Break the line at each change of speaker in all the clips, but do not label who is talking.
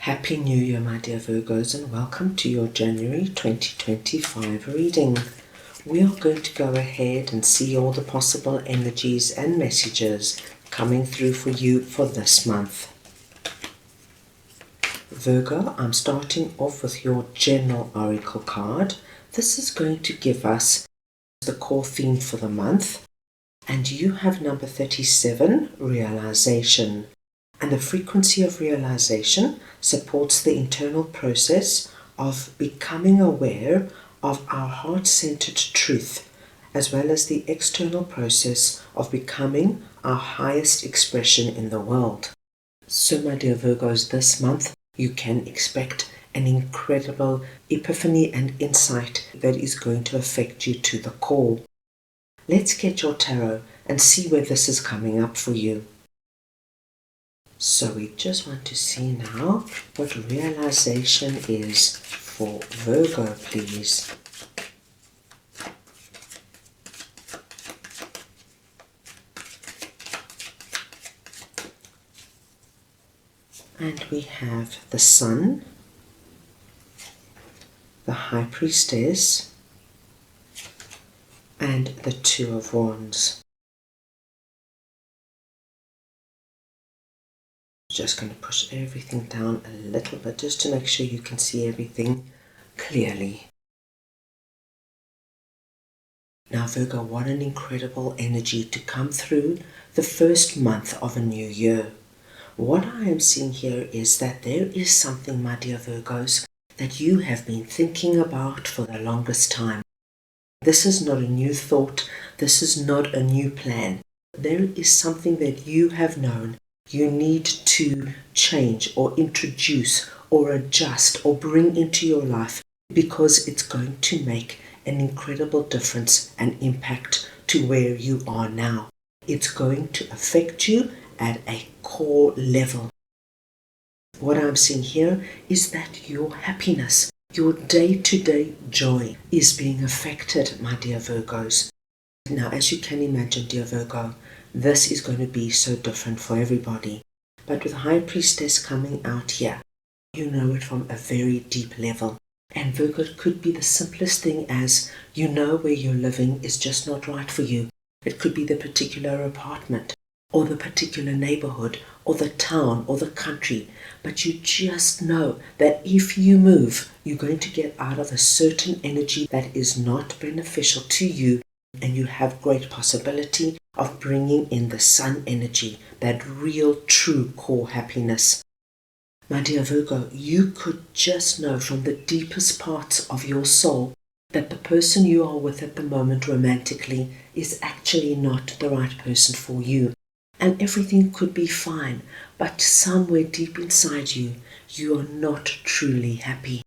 Happy New Year, my dear Virgos, and welcome to your January 2025 reading. We are going to go ahead and see all the possible energies and messages coming through for you for this month. Virgo, I'm starting off with your General Oracle card. This is going to give us the core theme for the month, and you have number 37, Realization. And the frequency of realization supports the internal process of becoming aware of our heart-centered truth, as well as the external process of becoming our highest expression in the world. So, my dear Virgos, this month you can expect an incredible epiphany and insight that is going to affect you to the core. Let's get your tarot and see where this is coming up for you. So we just want to see now what realization is for Virgo, please. And we have the Sun, the High Priestess, and the Two of Wands. Just going to push everything down a little bit just to make sure you can see everything clearly. Now Virgo, what an incredible energy to come through the first month of a new year. What I am seeing here is that there is something, my dear Virgos, that you have been thinking about for the longest time. This is not a new thought. This is not a new plan. There is something that you have known you need to change or introduce or adjust or bring into your life because it's going to make an incredible difference and impact to where you are now. It's going to affect you at a core level. What I'm seeing here is that your happiness, your day-to-day joy is being affected, my dear Virgos. Now, as you can imagine, dear Virgo, this is going to be so different for everybody. But with High Priestess coming out here, you know it from a very deep level. And Virgo, it could be the simplest thing as you know where you're living is just not right for you. It could be the particular apartment or the particular neighborhood or the town or the country. But you just know that if you move, you're going to get out of a certain energy that is not beneficial to you. And you have great possibility of bringing in the Sun energy, that real, true core happiness. My dear Virgo, you could just know from the deepest parts of your soul that the person you are with at the moment romantically is actually not the right person for you. And everything could be fine, but somewhere deep inside you, you are not truly happy.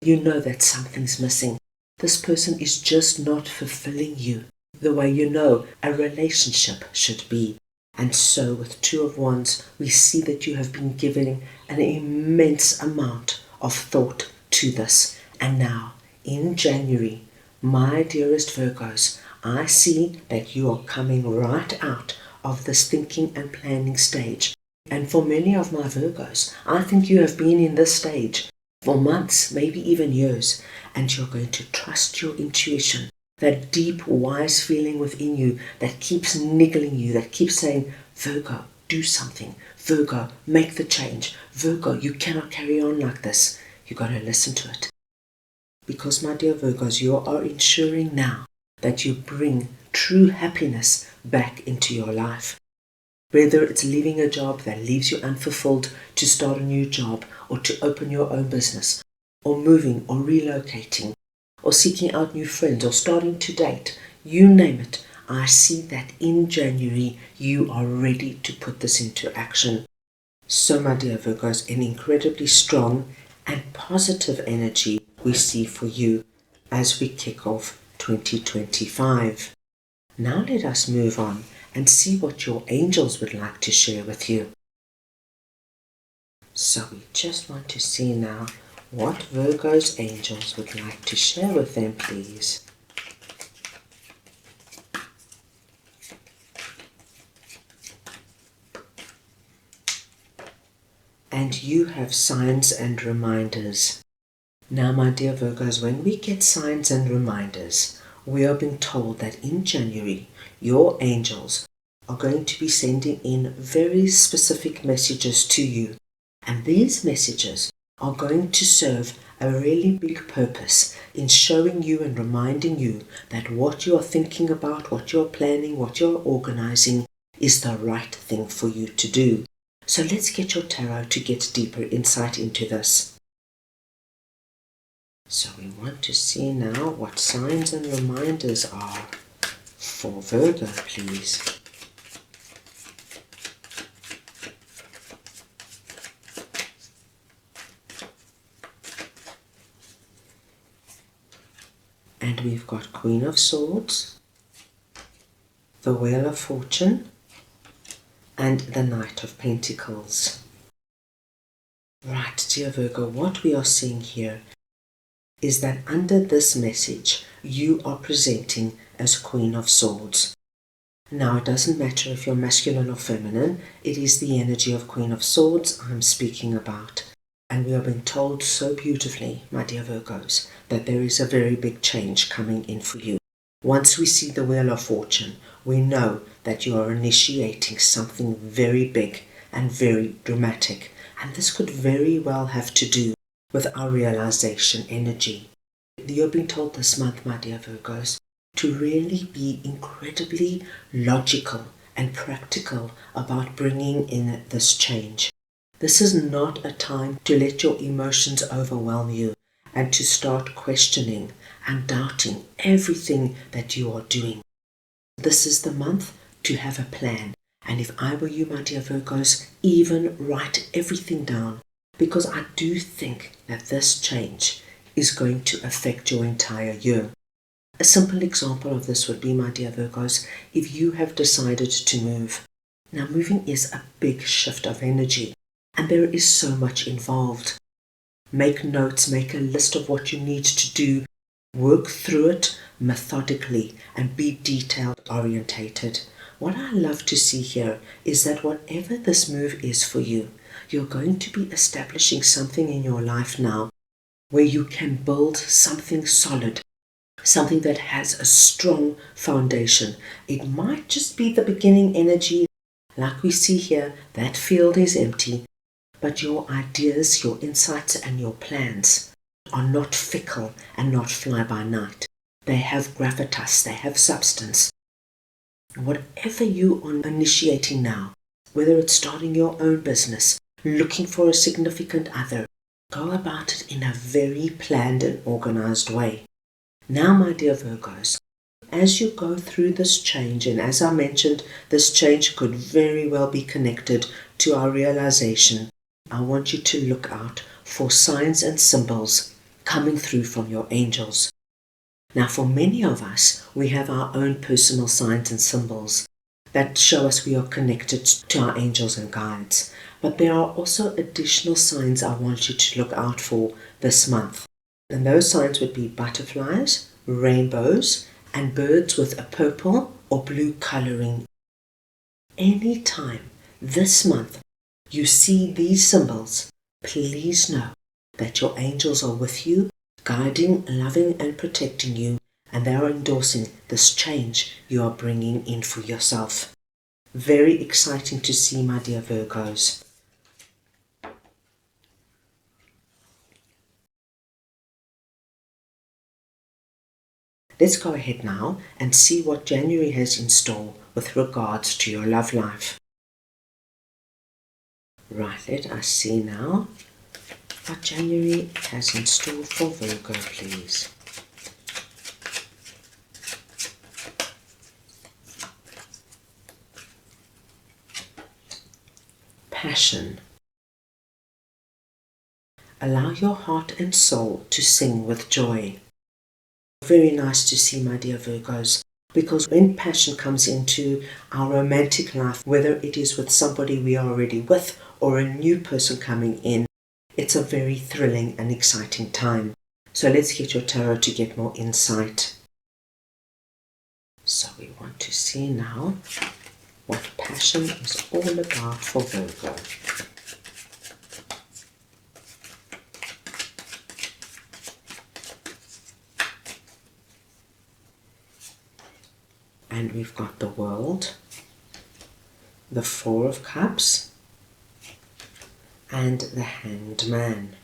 You know that something's missing. This person is just not fulfilling you the way you know a relationship should be. And so with Two of Wands, we see that you have been giving an immense amount of thought to this. And now, in January, my dearest Virgos, I see that you are coming right out of this thinking and planning stage. And for many of my Virgos, I think you have been in this stage for months, maybe even years, and you're going to trust your intuition, that deep, wise feeling within you that keeps niggling you, that keeps saying, Virgo, do something. Virgo, make the change. Virgo, you cannot carry on like this. You've got to listen to it. Because, my dear Virgos, you are ensuring now that you bring true happiness back into your life. Whether it's leaving a job that leaves you unfulfilled to start a new job or to open your own business, or moving or relocating, or seeking out new friends or starting to date, you name it, I see that in January you are ready to put this into action. So, my dear Virgos, an incredibly strong and positive energy we see for you as we kick off 2025. Now let us move on and see what your angels would like to share with you. So we just want to see now what Virgo's angels would like to share with them, please. And and you have signs and reminders. Now, my dear Virgos, when we get signs and reminders, we are being told that in January, your angels are going to be sending in very specific messages to you. And these messages are going to serve a really big purpose in showing you and reminding you that what you are thinking about, what you're planning, what you're organizing is the right thing for you to do. So let's get your tarot to get deeper insight into this. So we want to see now what signs and reminders are for Virgo, please. And we've got Queen of Swords, the Wheel of Fortune, and the Knight of Pentacles. Right, dear Virgo, what we are seeing here is that under this message, you are presenting as Queen of Swords. Now, it doesn't matter if you're masculine or feminine, it is the energy of Queen of Swords I'm speaking about. And we are being told so beautifully, my dear Virgos, that there is a very big change coming in for you. Once we see the Wheel of Fortune, we know that you are initiating something very big and very dramatic. And this could very well have to do with our realization energy. You're being told this month, my dear Virgos, to really be incredibly logical and practical about bringing in this change. This is not a time to let your emotions overwhelm you and to start questioning and doubting everything that you are doing. This is the month to have a plan. And if I were you, my dear Virgos, even write everything down, because I do think that this change is going to affect your entire year. A simple example of this would be, my dear Virgos, if you have decided to move. Now, moving is a big shift of energy, and there is so much involved. Make notes, make a list of what you need to do, work through it methodically, and be detailed orientated. What I love to see here is that whatever this move is for you, you're going to be establishing something in your life now where you can build something solid, something that has a strong foundation. It might just be the beginning energy, like we see here, that field is empty, but your ideas, your insights, and your plans are not fickle and not fly by night. They have gravitas, they have substance. Whatever you are initiating now, whether it's starting your own business, looking for a significant other, go about it in a very planned and organized way. Now, my dear Virgos, as you go through this change, and as I mentioned, this change could very well be connected to our realization, I want you to look out for signs and symbols coming through from your angels. Now, for many of us, we have our own personal signs and symbols that show us we are connected to our angels and guides. But there are also additional signs I want you to look out for this month. And those signs would be butterflies, rainbows, and birds with a purple or blue coloring. Anytime this month you see these symbols, please know that your angels are with you, guiding, loving, and protecting you, and they are endorsing this change you are bringing in for yourself. Very exciting to see, my dear Virgos. Let's go ahead now and see what January has in store with regards to your love life. Right, let us see now what January has in store for Virgo, please. Passion. Allow your heart and soul to sing with joy. Very nice to see, my dear Virgos, because when passion comes into our romantic life, whether it is with somebody we are already with or a new person coming in, it's a very thrilling and exciting time. So let's get your tarot to get more insight. So we want to see now what passion is all about for Virgo. And we've got the World, the Four of Cups, and the Hanged Man.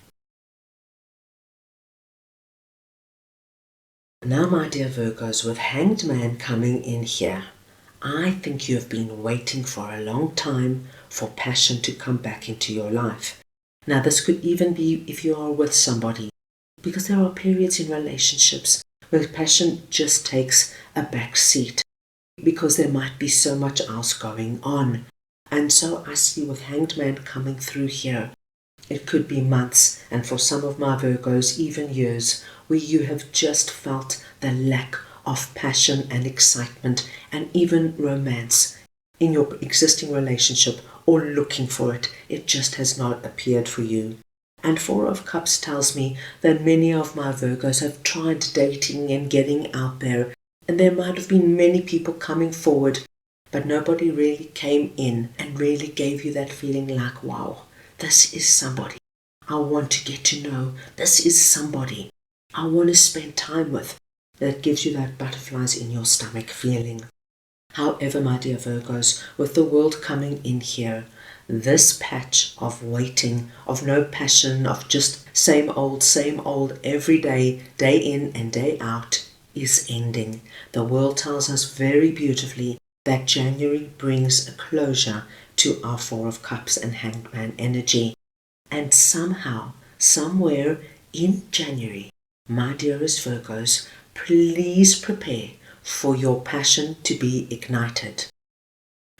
Now, my dear Virgos, with Hanged Man coming in here, I think you have been waiting for a long time for passion to come back into your life. Now, this could even be if you are with somebody, because there are periods in relationships where passion just takes a back seat because there might be so much else going on. And so I see with Hanged Man coming through here, it could be months, and for some of my Virgos, even years, where you have just felt the lack of passion and excitement and even romance in your existing relationship, or looking for it. It just has not appeared for you. And Four of Cups tells me that many of my Virgos have tried dating and getting out there, and there might have been many people coming forward, but nobody really came in and really gave you that feeling like, wow, this is somebody I want to get to know. This is somebody I want to spend time with. That gives you that butterflies in your stomach feeling. However, my dear Virgos, with the World coming in here, this patch of waiting, of no passion, of just same old every day, day in and day out, is ending. The World tells us very beautifully that January brings a closure to our Four of Cups and Hanged Man energy. And somehow, somewhere in January, my dearest Virgos, please prepare for your passion to be ignited.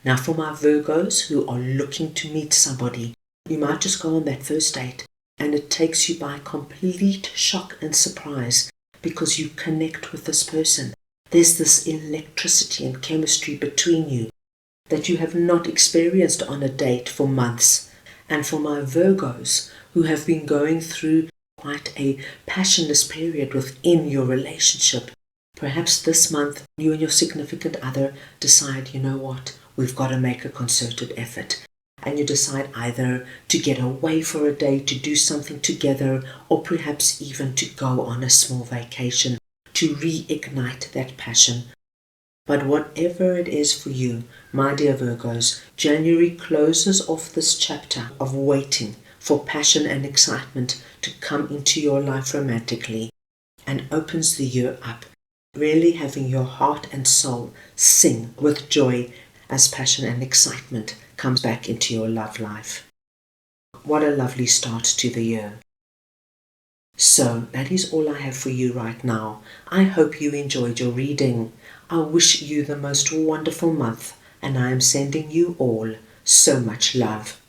Now, for my Virgos who are looking to meet somebody, you might just go on that first date and it takes you by complete shock and surprise because you connect with this person. There's this electricity and chemistry between you that you have not experienced on a date for months. And for my Virgos who have been going through quite a passionless period within your relationship, perhaps this month you and your significant other decide, you know what, we've got to make a concerted effort. And you decide either to get away for a day, to do something together, or perhaps even to go on a small vacation to reignite that passion. But whatever it is for you, my dear Virgos, January closes off this chapter of waiting for passion and excitement to come into your life romantically and opens the year up, really having your heart and soul sing with joy as passion and excitement comes back into your love life. What a lovely start to the year. So that is all I have for you right now. I hope you enjoyed your reading. I wish you the most wonderful month, and I am sending you all so much love.